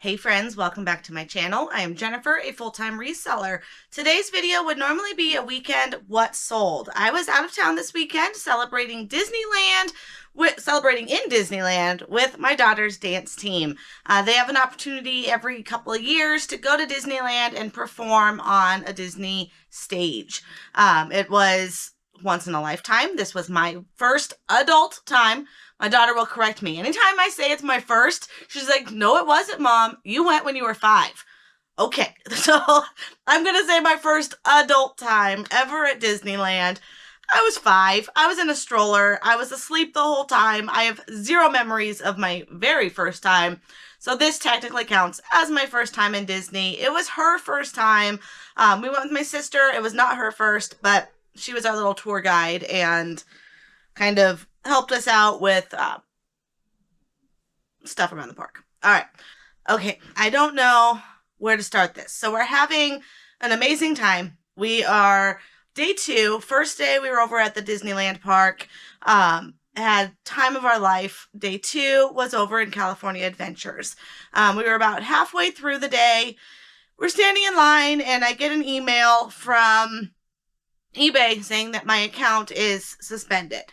Hey friends, welcome back to my channel. I am Jennifer, a full-time reseller. Today's video would normally be a weekend what sold. I was out of town this weekend celebrating in Disneyland with my daughter's dance team. They have an opportunity every couple of years to go to Disneyland and perform on a Disney stage. It was once in a lifetime. This was my first adult time. My daughter will correct me. Anytime I say it's my first, she's like, no, it wasn't, Mom. You went when you were 5. Okay, so I'm going to say my first adult time ever at Disneyland. I was 5. I was in a stroller. I was asleep the whole time. I have zero memories of my very first time. So this technically counts as my first time in Disney. It was her first time. We went with my sister. It was not her first, but she was our little tour guide and kind of helped us out with stuff around the park. All right. Okay. I don't know where to start this. So we're having an amazing time. We are day 2. First day we were over at the Disneyland park. Had time of our life. Day 2 was over in California Adventures. We were about halfway through the day. We're standing in line and I get an email from eBay saying that my account is suspended.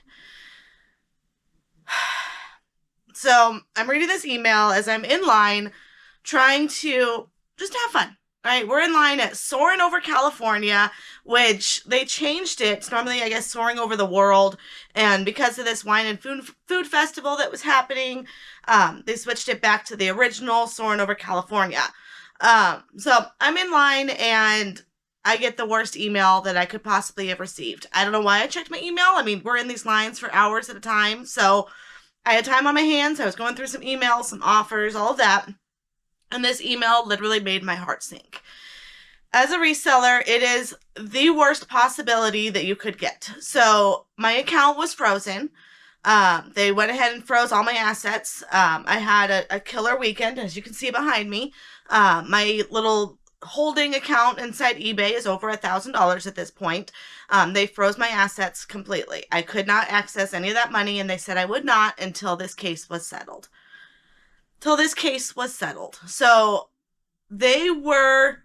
So I'm reading this email as I'm in line trying to just have fun. All right, we're in line at Soaring Over California, which they changed it. It's normally, I guess, Soaring Over the World. And because of this wine and food festival that was happening, they switched it back to the original Soaring Over California. So I'm in line and I get the worst email that I could possibly have received. I don't know why I checked my email. I mean, we're in these lines for hours at a time. So I had time on my hands. I was going through some emails, some offers, all of that. And this email literally made my heart sink. As a reseller, it is the worst possibility that you could get. So my account was frozen. They went ahead and froze all my assets. I had a killer weekend, as you can see behind me. My little holding account inside eBay is over $1,000 at this point. They froze my assets completely. I could not access any of that money, and they said I would not until this case was settled. So they were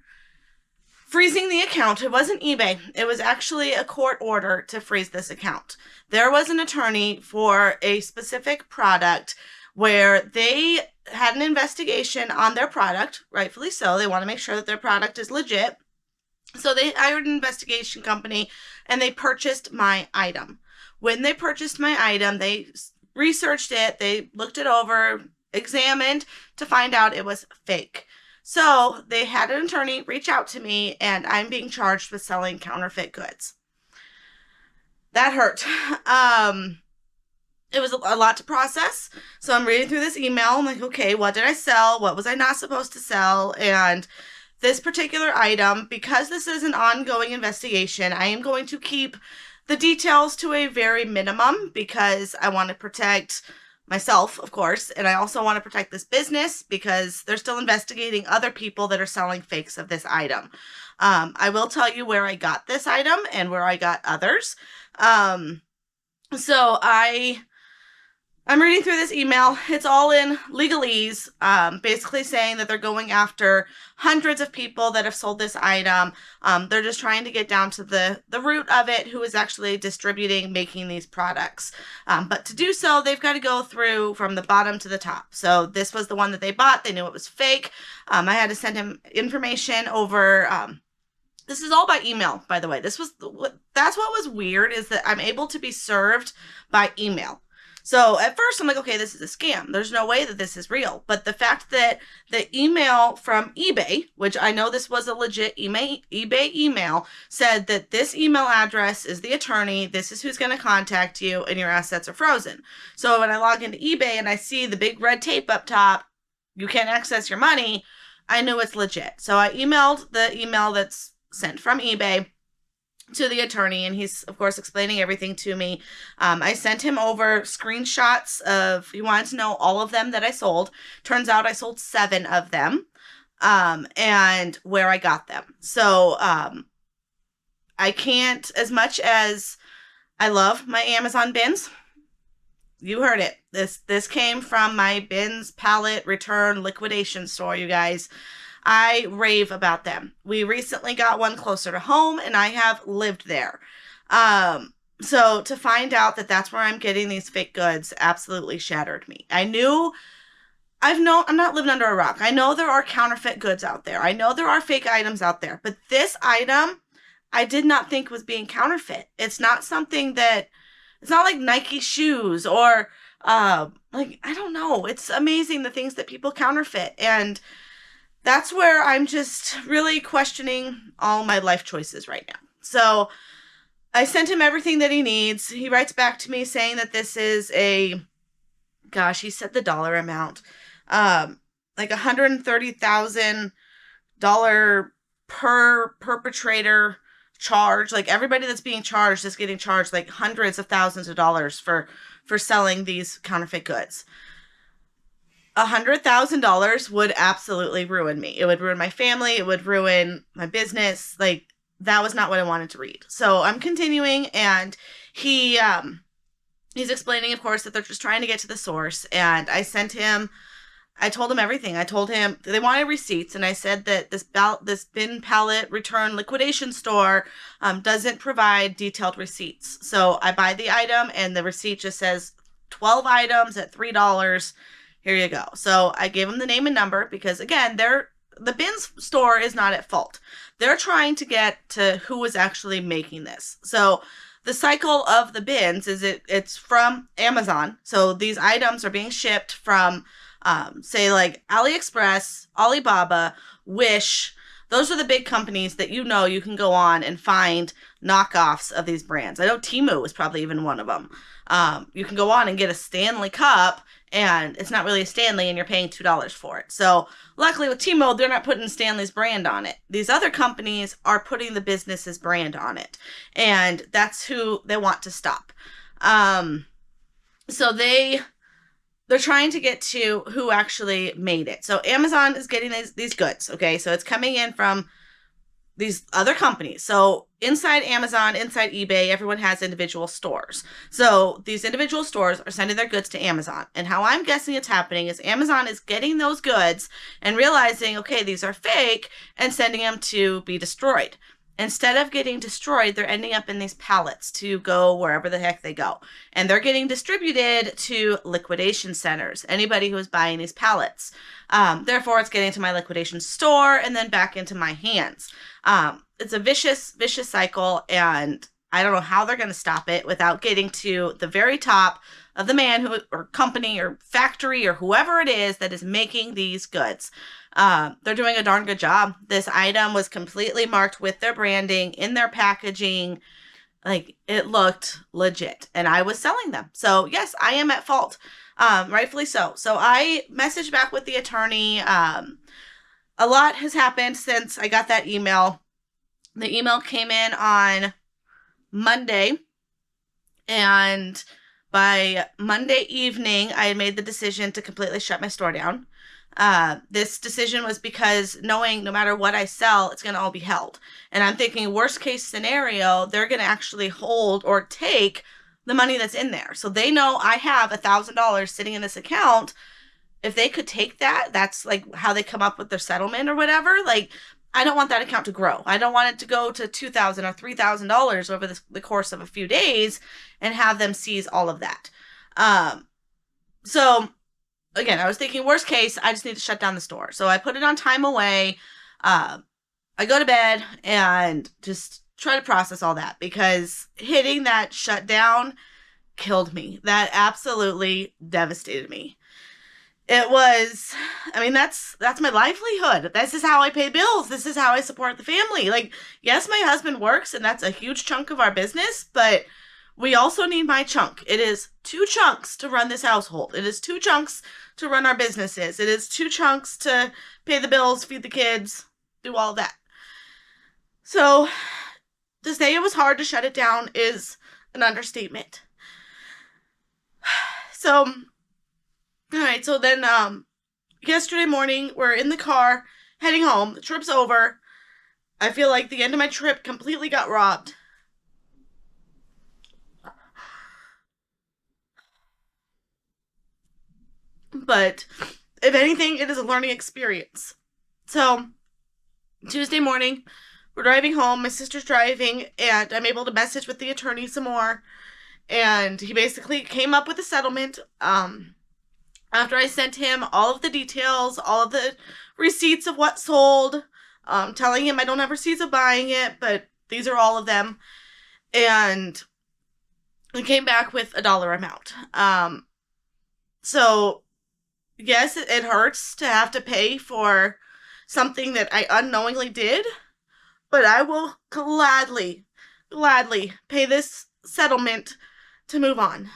freezing the account. It wasn't eBay. It was actually a court order to freeze this account. There was an attorney for a specific product where they had an investigation on their product, rightfully so. They want to make sure that their product is legit. So they hired an investigation company and they purchased my item. When they purchased my item, they researched it, they looked it over, examined to find out it was fake. So they had an attorney reach out to me and I'm being charged with selling counterfeit goods. That hurt. It was a lot to process. So I'm reading through this email. I'm like, okay, what did I sell? What was I not supposed to sell? And this particular item, because this is an ongoing investigation, I am going to keep the details to a very minimum because I want to protect myself, of course, and I also want to protect this business because they're still investigating other people that are selling fakes of this item. I will tell you where I got this item and where I got others. So I'm reading through this email. It's all in legalese, basically saying that they're going after hundreds of people that have sold this item. They're just trying to get down to the root of it, who is actually distributing, making these products. But to do so, they've got to go through from the bottom to the top. So this was the one that they bought. They knew it was fake. I had to send him information over. This is all by email, by the way. That's what was weird, is that I'm able to be served by email. So at first I'm like, okay, this is a scam. There's no way that this is real. But the fact that the email from eBay, which I know this was a legit eBay email, said that this email address is the attorney, this is who's going to contact you, and your assets are frozen. So when I log into eBay and I see the big red tape up top, you can't access your money, I knew it's legit. So I emailed the email that's sent from eBay to the attorney, and he's of course explaining everything to me. I sent him over screenshots of, he wanted to know all of them that I sold. Turns out I sold 7 of them, and where I got them. So I can't, as much as I love my Amazon bins, You heard it. This came from my bins pallet return liquidation store, you guys. I rave about them. We recently got one closer to home, and I have lived there. So to find out that that's where I'm getting these fake goods absolutely shattered me. I'm not living under a rock. I know there are counterfeit goods out there. I know there are fake items out there, but this item I did not think was being counterfeit. It's not something that, it's not like Nike shoes or, like, I don't know. It's amazing the things that people counterfeit. And that's where I'm just really questioning all my life choices right now. So I sent him everything that he needs. He writes back to me saying that this is gosh, he said the dollar amount, like $130,000 per perpetrator charge. Like everybody that's being charged is getting charged like hundreds of thousands of dollars for selling these counterfeit goods. $100,000 would absolutely ruin me. It would ruin my family. It would ruin my business. Like that was not what I wanted to read. So I'm continuing, and he's explaining, of course, that they're just trying to get to the source. And I told him everything. I told him they wanted receipts, and I said that this bin pallet return liquidation store doesn't provide detailed receipts. So I buy the item, and the receipt just says 12 items at $3. Here you go. So I gave him the name and number because, again, the bin store is not at fault. They're trying to get to who was actually making this. So the cycle of the bins is it's from Amazon. So these items are being shipped from, say, like AliExpress, Alibaba, Wish. Those are the big companies that you can go on and find knockoffs of these brands. I know Temu is probably even one of them. You can go on and get a Stanley cup, and it's not really a Stanley, and you're paying $2 for it. So luckily with Temu, they're not putting Stanley's brand on it. These other companies are putting the business's brand on it, and that's who they want to stop. So they're trying to get to who actually made it. So Amazon is getting these goods, okay? So it's coming in from these other companies. So inside Amazon, inside eBay, everyone has individual stores. So these individual stores are sending their goods to Amazon. And how I'm guessing it's happening is Amazon is getting those goods and realizing, okay, these are fake, and sending them to be destroyed. Instead of getting destroyed, they're ending up in these pallets to go wherever the heck they go. And they're getting distributed to liquidation centers, anybody who is buying these pallets. Therefore, it's getting to my liquidation store and then back into my hands. It's a vicious cycle, and I don't know how they're going to stop it without getting to the very top of the man or company or factory or whoever it is that is making these goods. They're doing a darn good job. This item was completely marked with their branding in their packaging. Like, it looked legit, and I was selling them. So yes, I am at fault. Rightfully so. So I messaged back with the attorney. A lot has happened since I got that email. The email came in on Monday, and by Monday evening, I had made the decision to completely shut my store down. This decision was because knowing no matter what I sell, it's going to all be held. And I'm thinking worst case scenario, they're going to actually hold or take the money that's in there. So they know I have $1,000 sitting in this account. If they could take that, that's like how they come up with their settlement or whatever. Like, I don't want that account to grow. I don't want it to go to $2,000 or $3,000 over the course of a few days and have them seize all of that. So again, I was thinking worst case, I just need to shut down the store. So I put it on time away. I go to bed and just try to process all that, because hitting that shutdown killed me. That absolutely devastated me. It was, that's my livelihood. This is how I pay bills. This is how I support the family. Like, yes, my husband works, and that's a huge chunk of our business, but we also need my chunk. It is 2 chunks to run this household. It is 2 chunks to run our businesses. It is 2 chunks to pay the bills, feed the kids, do all that. So to say it was hard to shut it down is an understatement. So, all right. So then, yesterday morning, we're in the car heading home. The trip's over. I feel like the end of my trip completely got robbed. But if anything, it is a learning experience. So Tuesday morning, we're driving home. My sister's driving, and I'm able to message with the attorney some more. And he basically came up with a settlement. After I sent him all of the details, all of the receipts of what sold, telling him I don't have receipts of buying it, but these are all of them. And he came back with a dollar amount. So yes, it hurts to have to pay for something that I unknowingly did, but I will gladly pay this settlement to move on,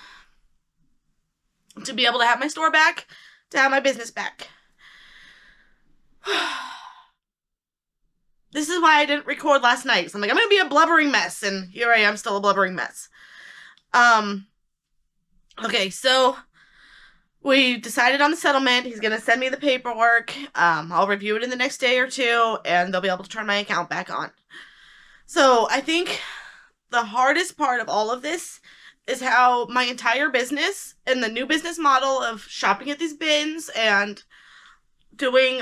to be able to have my store back, to have my business back. This is why I didn't record last night. So I'm like, I'm gonna be a blubbering mess, and here I am, still a blubbering mess. Okay, so we decided on the settlement. He's gonna send me the paperwork. I'll review it in the next day or two, and they'll be able to turn my account back on. So I think the hardest part of all of this is how my entire business and the new business model of shopping at these bins and doing,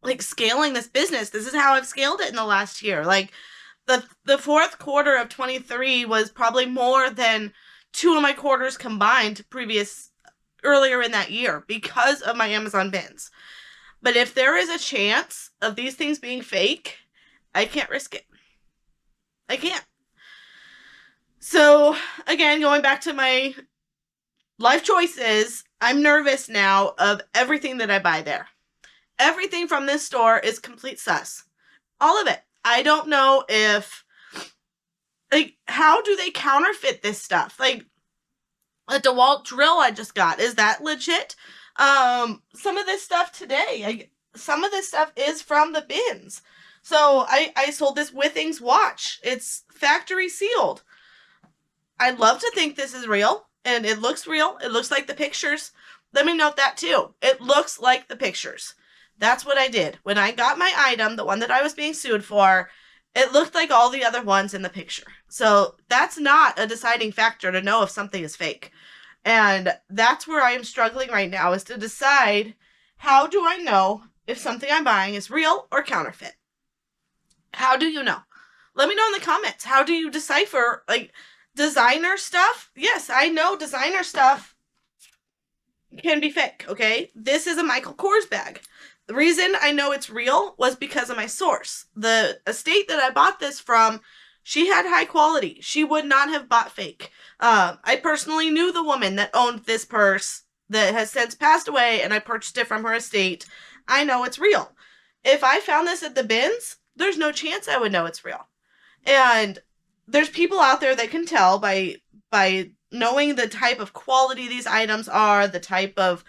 like, scaling this business. This is how I've scaled it in the last year. Like, the fourth quarter of 23 was probably more than 2 of my quarters combined earlier in that year because of my Amazon bins. But if there is a chance of these things being fake, I can't risk it. I can't. So, again, going back to my life choices, I'm nervous now of everything that I buy there. Everything from this store is complete sus. All of it. I don't know if, like, how do they counterfeit this stuff? Like, a DeWalt drill I just got, is that legit? Some of this stuff today, some of this stuff is from the bins. So I sold this Withings watch. It's factory sealed. I'd love to think this is real, and it looks real. It looks like the pictures. Let me note that too. It looks like the pictures. That's what I did. When I got my item, the one that I was being sued for, it looked like all the other ones in the picture. So that's not a deciding factor to know if something is fake. And that's where I am struggling right now, is to decide, how do I know if something I'm buying is real or counterfeit? How do you know? Let me know in the comments. How do you decipher, like, designer stuff? Yes, I know designer stuff can be fake, okay? This is a Michael Kors bag. The reason I know it's real was because of my source. The estate that I bought this from, she had high quality. She would not have bought fake. I personally knew the woman that owned this purse that has since passed away, and I purchased it from her estate. I know it's real. If I found this at the bins, there's no chance I would know it's real. And there's people out there that can tell by knowing the type of quality these items are, the type of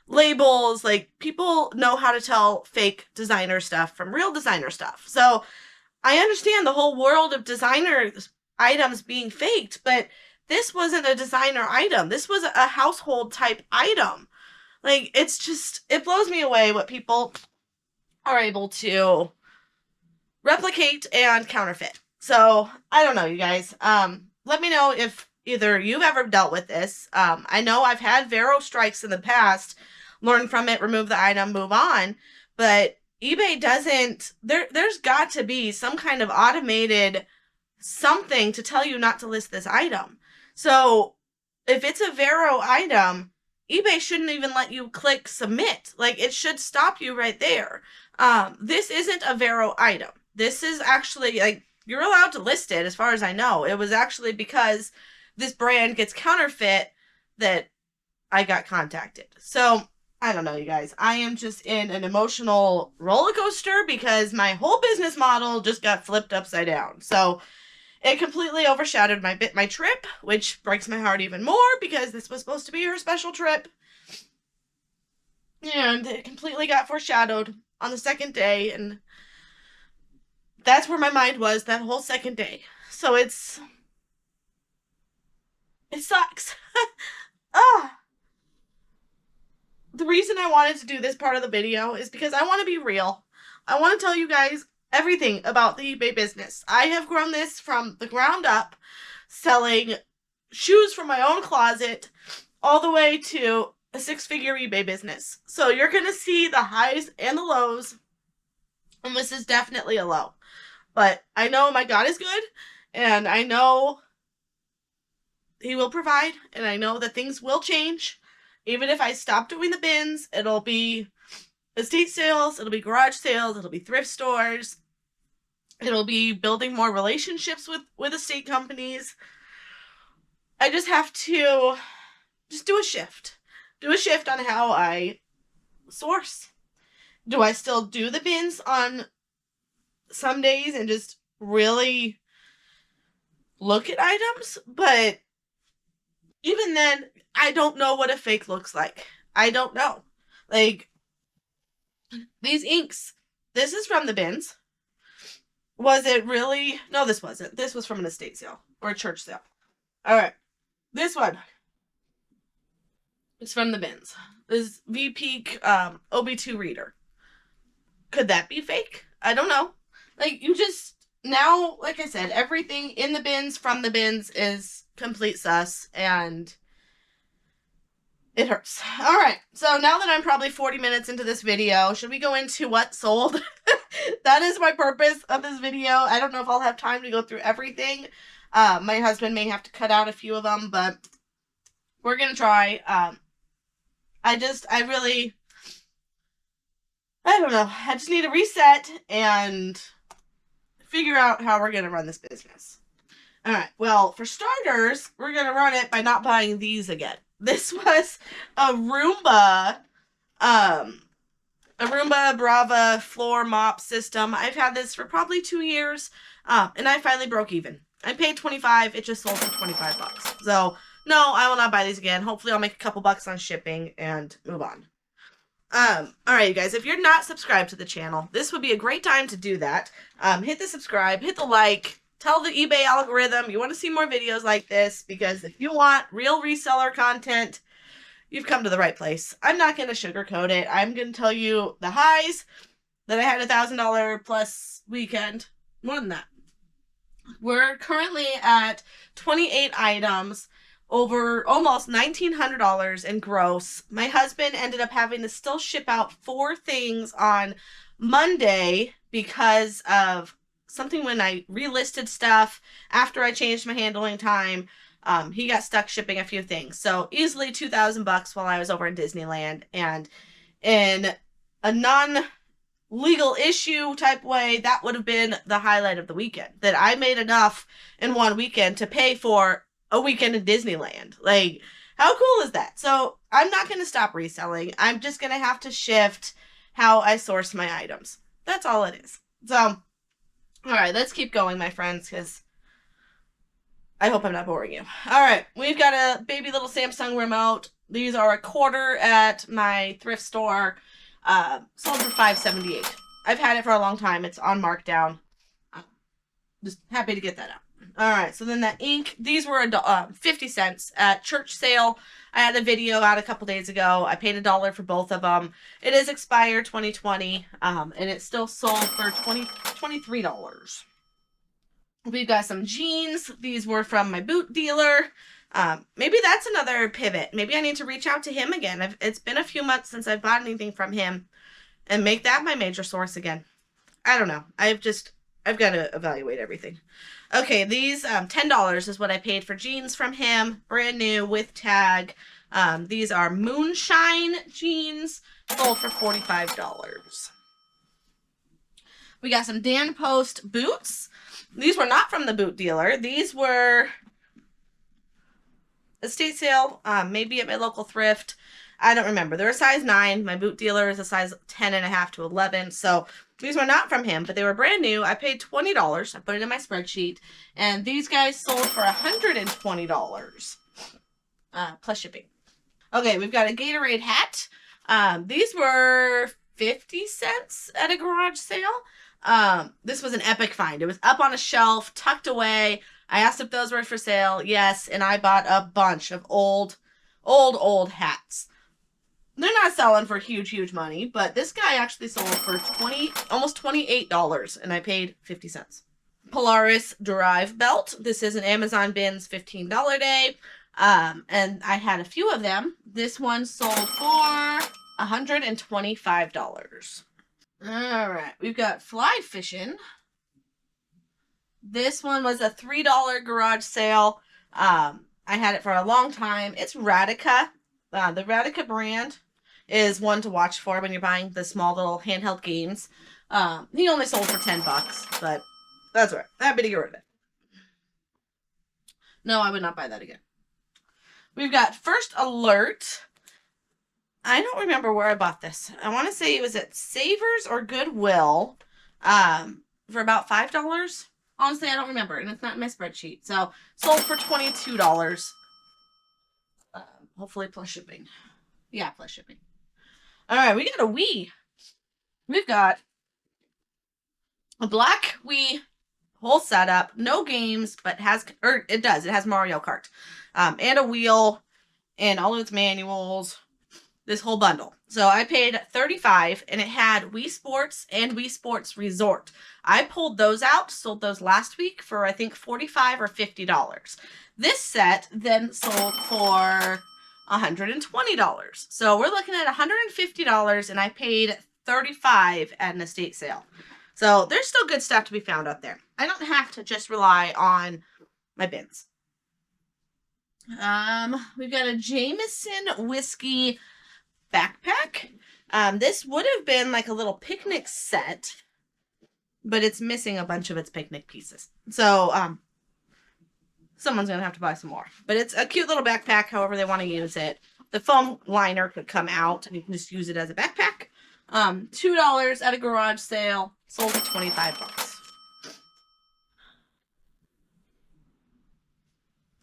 labels. Like, people know how to tell fake designer stuff from real designer stuff. So I understand the whole world of designer items being faked, but this wasn't a designer item. This was a household type item. Like, it's just, it blows me away what people are able to replicate and counterfeit. So I don't know, you guys. Let me know if either you've ever dealt with this. I know I've had Vero strikes in the past. Learn from it, remove the item, move on. But eBay doesn't, there's got to be some kind of automated something to tell you not to list this item. So if it's a Vero item, eBay shouldn't even let you click submit. Like, it should stop you right there. This isn't a Vero item. This is actually, like, you're allowed to list it as far as I know. It was actually because this brand gets counterfeit that I got contacted. So I don't know, you guys. I am just in an emotional roller coaster because my whole business model just got flipped upside down. So it completely overshadowed my trip, which breaks my heart even more because this was supposed to be her special trip. And it completely got foreshadowed on the second day, and that's where my mind was that whole second day. So it sucks. The reason I wanted to do this part of the video is because I want to be real. I want to tell you guys everything about the eBay business. I have grown this from the ground up, selling shoes from my own closet, all the way to a 6-figure eBay business. So you're going to see the highs and the lows. And this is definitely a low. But I know my God is good. And I know He will provide. And I know that things will change. Even if I stop doing the bins, it'll be estate sales, it'll be garage sales, it'll be thrift stores. It'll be building more relationships with estate companies. I just have to just do a shift. Do a shift on how I source. Do I still do the bins on some days and just really look at items? But even then, I don't know what a fake looks like. I don't know. Like, these inks, this is from the bins. Was it really? No, this wasn't. This was from an estate sale or a church sale. All right. This one. It's from the bins. This V-Peak OB2 reader. Could that be fake? I don't know. Like, you just, now, like I said, everything in the bins, from the bins, is complete sus, and it hurts. All right, so now that I'm probably 40 minutes into this video, should we go into what sold? That is my purpose of this video. I don't know if I'll have time to go through everything. My husband may have to cut out a few of them, but we're going to try. I don't know. I just need to reset and figure out how we're going to run this business. All right. Well, for starters, we're going to run it by not buying these again. This was a Roomba Brava floor mop system. I've had this for probably 2 years, and I finally broke even. I paid $25. It just sold for $25. So, no, I will not buy these again. Hopefully, I'll make a couple bucks on shipping and move on. Alright, you guys, if you're not subscribed to the channel, this would be a great time to do that. Hit the subscribe, hit the like, tell the eBay algorithm you want to see more videos like this, because if you want real reseller content, you've come to the right place. I'm not going to sugarcoat it. I'm going to tell you the highs, that I had a $1,000 plus weekend, more than that. We're currently at 28 items, over almost $1,900 in gross. My husband ended up having to still ship out 4 things on Monday because of something when I relisted stuff after I changed my handling time. He got stuck shipping a few things. So easily $2,000 while I was over in Disneyland. And in a non-legal issue type way, that would have been the highlight of the weekend. That I made enough in one weekend to pay for a weekend in Disneyland. Like, how cool is that? So I'm not going to stop reselling. I'm just going to have to shift how I source my items. That's all it is. So, all right, let's keep going, my friends, because I hope I'm not boring you. All right, we've got a baby little Samsung remote. These are $1/4 at my thrift store. Sold for $5.78. I've had it for a long time. It's on markdown. Just happy to get that out. All right, so then the ink, these were 50 cents at church sale. I had a video out a couple days ago. I paid $1 for both of them. It is expired 2020, and it still sold for $23. We've got some jeans. These were from my boot dealer. Maybe that's another pivot. Maybe I need to reach out to him again. It's been a few months since I've bought anything from him, and make that my major source again. I don't know. I've got to evaluate everything. Okay, these $10 is what I paid for jeans from him, brand new with tag. These are Moonshine jeans, sold for $45. We got some Dan Post boots. These were not from the boot dealer. These were estate sale, maybe at my local thrift. I don't remember. They're a size 9. My boot dealer is a size 10.5 to 11. So these were not from him, but they were brand new. I paid $20. I put it in my spreadsheet. And these guys sold for $120 plus shipping. Okay, we've got a Gatorade hat. These were 50 cents at a garage sale. This was an epic find. It was up on a shelf, tucked away. I asked if those were for sale. Yes, and I bought a bunch of old hats. They're not selling for huge money, but this guy actually sold for almost $28, and I paid 50 cents. Polaris Derive belt. This is an Amazon Bins $15 day. And I had a few of them. This one sold for $125. All right, we've got fly fishing. This one was a $3 garage sale. I had it for a long time. It's Radica. The Radica brand is one to watch for when you're buying the small little handheld games. He only sold for $10, but that's all right. Happy to get rid of it. No, I would not buy that again. We've got First Alert. I don't remember where I bought this. I want to say it was at Savers or Goodwill for about $5. Honestly, I don't remember, and it's not in my spreadsheet. So, sold for $22. Hopefully plus shipping. Yeah, plus shipping. All right, we got a Wii. We've got a black Wii whole setup, no games, but it has Mario Kart, and a wheel, and all of its manuals, this whole bundle. So I paid $35, and it had Wii Sports and Wii Sports Resort. I pulled those out, sold those last week for I think $45 or $50. This set then sold for $120. So we're looking at $150, and I paid $35 at an estate sale. So there's still good stuff to be found out there. I don't have to just rely on my bins. We've got a Jameson whiskey backpack. This would have been like a little picnic set, but it's missing a bunch of its picnic pieces. So, someone's going to have to buy some more. But it's a cute little backpack, however they want to use it. The foam liner could come out, and you can just use it as a backpack. $2 at a garage sale, sold for $25.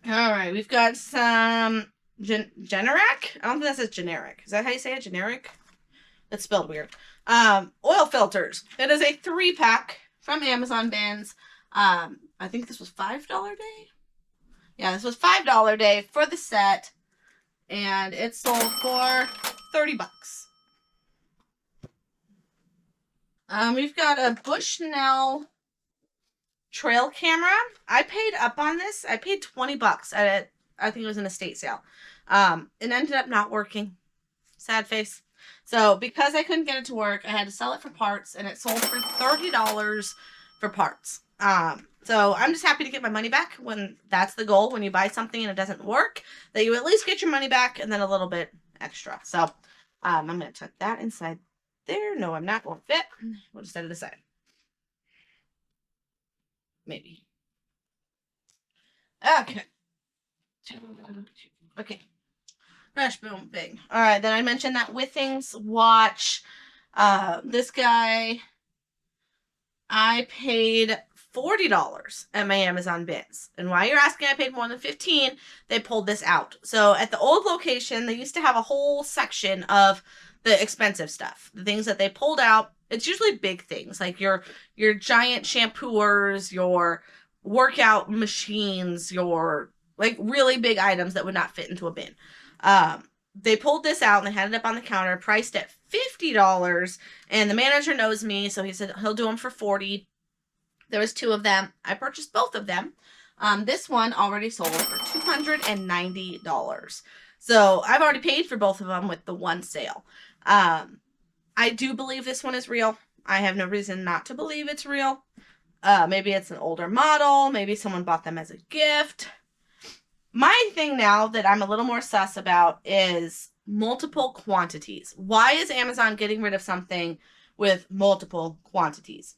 All right, we've got some Generic. I don't think that says generic. Is that how you say it? Generic? It's spelled weird. Oil filters. It is a 3-pack from Amazon bins. I think this was $5 day. Yeah, this was $5 day for the set, and it sold for $30. We've got a Bushnell trail camera. I paid up on this. I paid $20 at it. I think it was an estate sale. It ended up not working. Sad face. So because I couldn't get it to work, I had to sell it for parts, and it sold for $30 for parts. So I'm just happy to get my money back when that's the goal. When you buy something and it doesn't work, that you at least get your money back and then a little bit extra. So I'm going to tuck that inside there. No, I'm not. Won't fit. We'll just set it aside. Maybe. Okay. Okay. Crash, boom, bing. All right, then I mentioned that Withings watch. This guy, I paid $40 at my Amazon bins. And why you're asking I paid more than $15, they pulled this out. So at the old location, they used to have a whole section of the expensive stuff. The things that they pulled out, it's usually big things, like your giant shampooers, your workout machines, your like really big items that would not fit into a bin. They pulled this out and they had it up on the counter, priced at $50, and the manager knows me, so he said he'll do them for $40. There was 2 of them. I purchased both of them. This one already sold for $290. So I've already paid for both of them with the one sale. I do believe this one is real. I have no reason not to believe it's real. Maybe it's an older model. Maybe someone bought them as a gift. My thing now that I'm a little more sus about is multiple quantities. Why is Amazon getting rid of something with multiple quantities?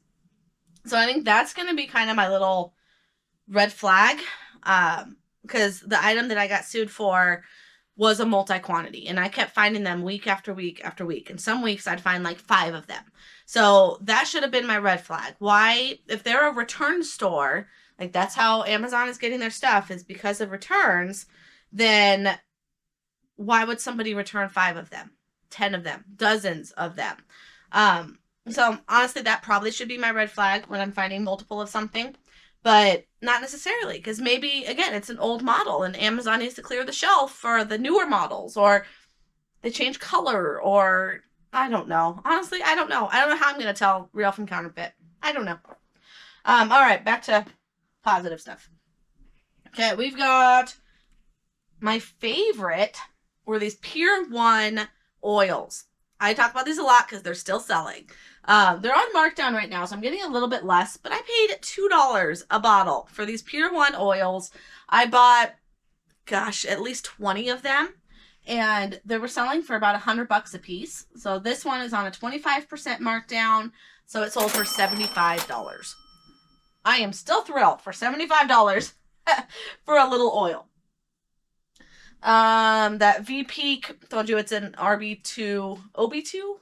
So I think that's going to be kind of my little red flag, because the item that I got sued for was a multi-quantity, and I kept finding them week after week after week. And some weeks I'd find like 5 of them. So that should have been my red flag. Why, if they're a return store, like that's how Amazon is getting their stuff, is because of returns, then why would somebody return 5 of them, 10 of them, dozens of them? So honestly, that probably should be my red flag when I'm finding multiple of something, but not necessarily, because maybe, again, it's an old model and Amazon needs to clear the shelf for the newer models, or they change color, or I don't know. Honestly, I don't know. I don't know how I'm going to tell real from counterfeit. I don't know. All right, back to positive stuff. Okay, we've got My favorite were these Pier 1 oils. I talk about these a lot because they're still selling. They're on markdown right now, so I'm getting a little bit less, but I paid $2 a bottle for these Pier 1 oils. I bought, gosh, at least 20 of them, and they were selling for about $100 a piece. So this one is on a 25% markdown, so it sold for $75. I am still thrilled for $75 for a little oil. That VP, told you it's an RB2, OB2?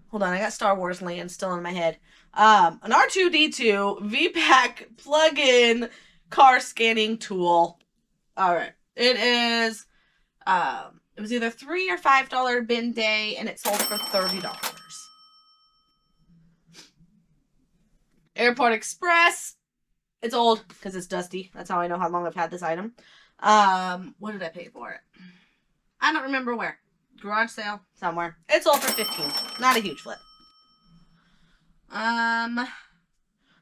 Hold on, I got Star Wars Land still in my head. An R2D2 VPAC plug-in car scanning tool. All right, it is. It was either $3 or $5 bin day, and it sold for $30. Airport Express. It's old because it's dusty. That's how I know how long I've had this item. What did I pay for it? I don't remember where. Garage sale somewhere. It sold for $15. Not a huge flip.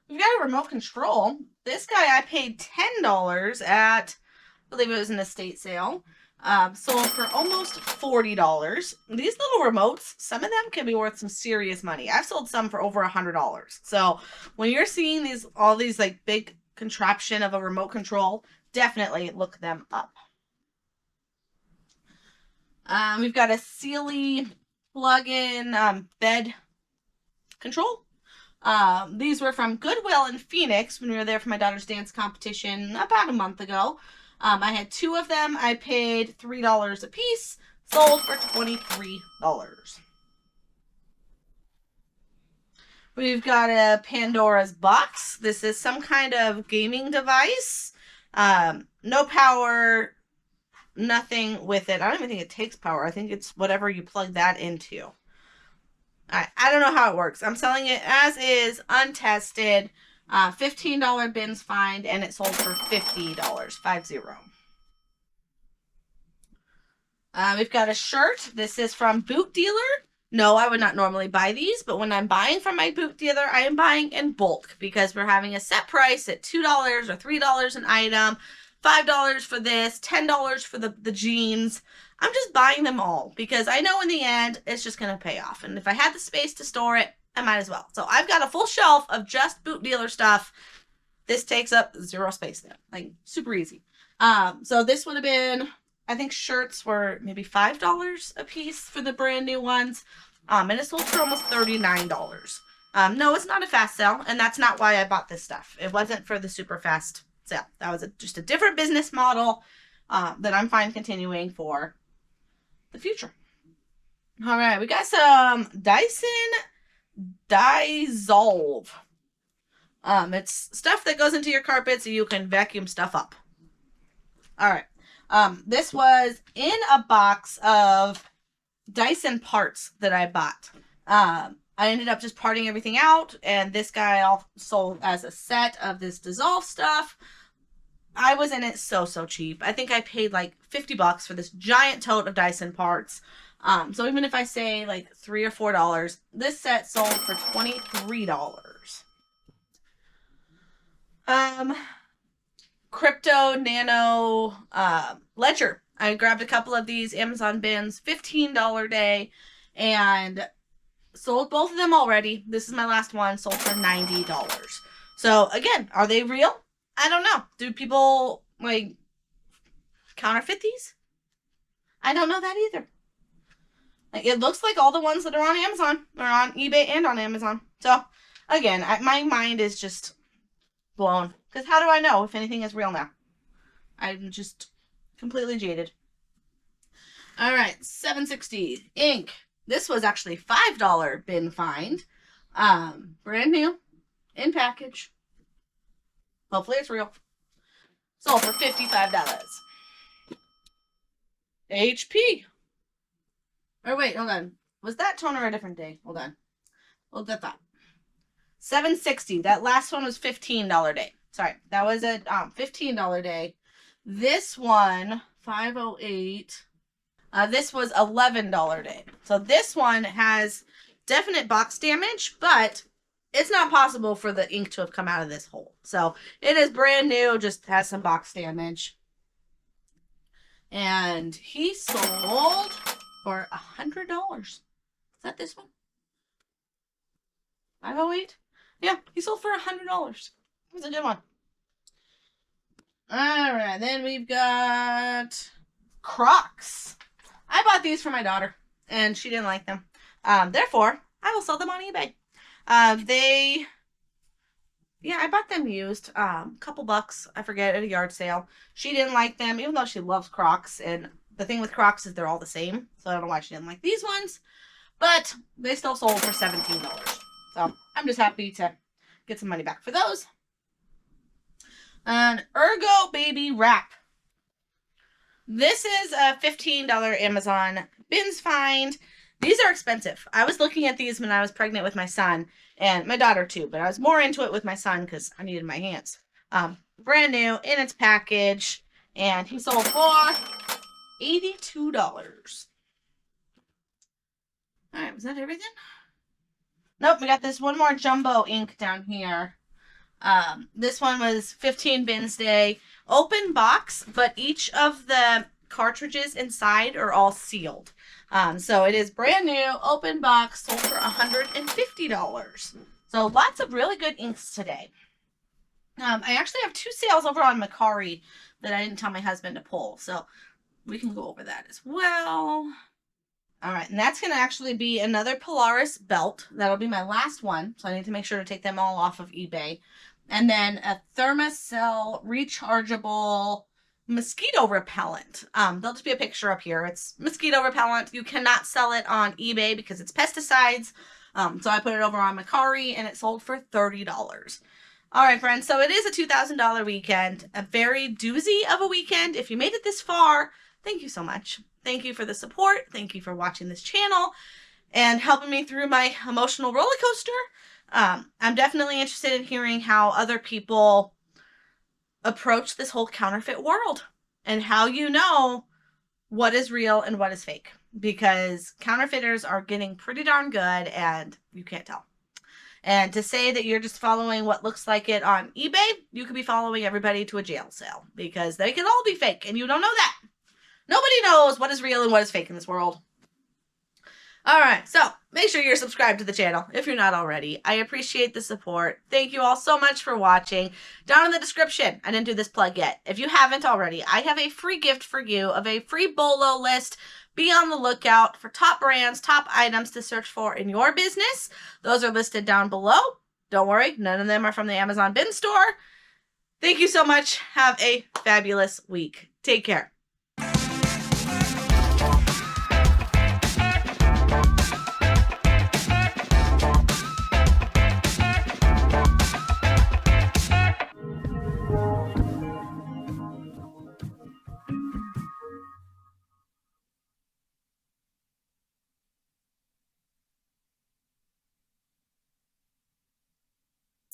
We've got a remote control. This guy I paid $10 at, I believe it was an estate sale. Sold for almost $40. These little remotes, some of them can be worth some serious money. I've sold some for over $100. So when you're seeing all these like big contraption of a remote control, definitely look them up. We've got a Sealy plug-in bed control. These were from Goodwill in Phoenix when we were there for my daughter's dance competition about a month ago. I had 2 of them. I paid $3 a piece. Sold for $23. We've got a Pandora's box. This is some kind of gaming device. No power, nothing with it. I don't even think it takes power. I think it's whatever you plug that into. I don't know how it works. I'm selling it as is, untested. $15 bins find, and it sold for $50. 50. We've got a shirt. This is from Boot Dealer. No, I would not normally buy these, but when I'm buying from my boot dealer, I am buying in bulk because we're having a set price at $2 or $3 an item, $5 for this, $10 for the jeans. I'm just buying them all because I know in the end it's just going to pay off. And if I had the space to store it, I might as well. So I've got a full shelf of just boot dealer stuff. This takes up 0 space there. Like, super easy. So this would have been, I think shirts were maybe $5 a piece for the brand new ones. And it sold for almost $39. No, it's not a fast sale, and that's not why I bought this stuff. It wasn't for the super fast sale. That was just a different business model that I'm fine continuing for the future. All right, we got some Dyson Dissolve. It's stuff that goes into your carpet so you can vacuum stuff up. All right. This was in a box of Dyson parts that I bought. I ended up just parting everything out, and this guy all sold as a set of this Dissolve stuff. I was in it so cheap. I think I paid like $50 for this giant tote of Dyson parts. So even if I say like $3 or $4, this set sold for $23. Crypto Nano Ledger. I grabbed a couple of these Amazon bins, $15 day, and sold both of them already. This is my last one, sold for $90. So again, are they real? I don't know. Do people like counterfeit these? I don't know that either. Like, it looks like all the ones that are on Amazon are on eBay and on Amazon. So again, my mind is just blown. Because how do I know if anything is real now? I'm just completely jaded. All right, 760 ink. This was actually $5 bin find. Brand new, in package. Hopefully it's real. Sold for $55. HP. Or wait, hold on. Was that toner a different day? Hold on. Hold that thought. 760. That last one was $15 day. Sorry, that was a $15 day. This one, 508. This was $11 day. So this one has definite box damage, but it's not possible for the ink to have come out of this hole. So it is brand new, just has some box damage. And he sold for $100. Is that this one? 508? Yeah, he sold for $100. It was a good one. Alright, then we've got Crocs. I bought these for my daughter, and she didn't like them. Therefore, I will sell them on eBay. I bought them used, couple bucks, I forget, at a yard sale. She didn't like them, even though she loves Crocs, and the thing with Crocs is they're all the same, so I don't know why she didn't like these ones, but they still sold for $17. So, I'm just happy to get some money back for those. An Ergo Baby Wrap. This is a $15 Amazon bins find. These are expensive. I was looking at these when I was pregnant with my son, and my daughter too, but I was more into it with my son because I needed my hands. Brand new in its package, and he sold for $82. All right, was that everything? Nope, we got this one more jumbo ink down here. This one was 15 bins day. Open box, but each of the cartridges inside are all sealed. So it is brand new, open box, sold for $150. So lots of really good inks today. I actually have 2 sales over on Macari that I didn't tell my husband to pull. So we can go over that as well. All right, and that's going to actually be another Polaris belt. That'll be my last one, so I need to make sure to take them all off of eBay. And then a Thermacell rechargeable mosquito repellent. There'll just be a picture up here. It's mosquito repellent. You cannot sell it on eBay because it's pesticides. So I put it over on Macari, and it sold for $30. All right, friends, so it is a $2,000 weekend. A very doozy of a weekend. If you made it this far, thank you so much. Thank you for the support. Thank you for watching this channel and helping me through my emotional roller coaster. I'm definitely interested in hearing how other people approach this whole counterfeit world and how you know what is real and what is fake, because counterfeiters are getting pretty darn good and you can't tell. And to say that you're just following what looks like it on eBay, you could be following everybody to a jail cell because they can all be fake and you don't know that. Nobody knows what is real and what is fake in this world. All right, so make sure you're subscribed to the channel if you're not already. I appreciate the support. Thank you all so much for watching. Down in the description, I didn't do this plug yet. If you haven't already, I have a free gift for you of a free BOLO list. Be on the lookout for top brands, top items to search for in your business. Those are listed down below. Don't worry, none of them are from the Amazon bin store. Thank you so much. Have a fabulous week. Take care.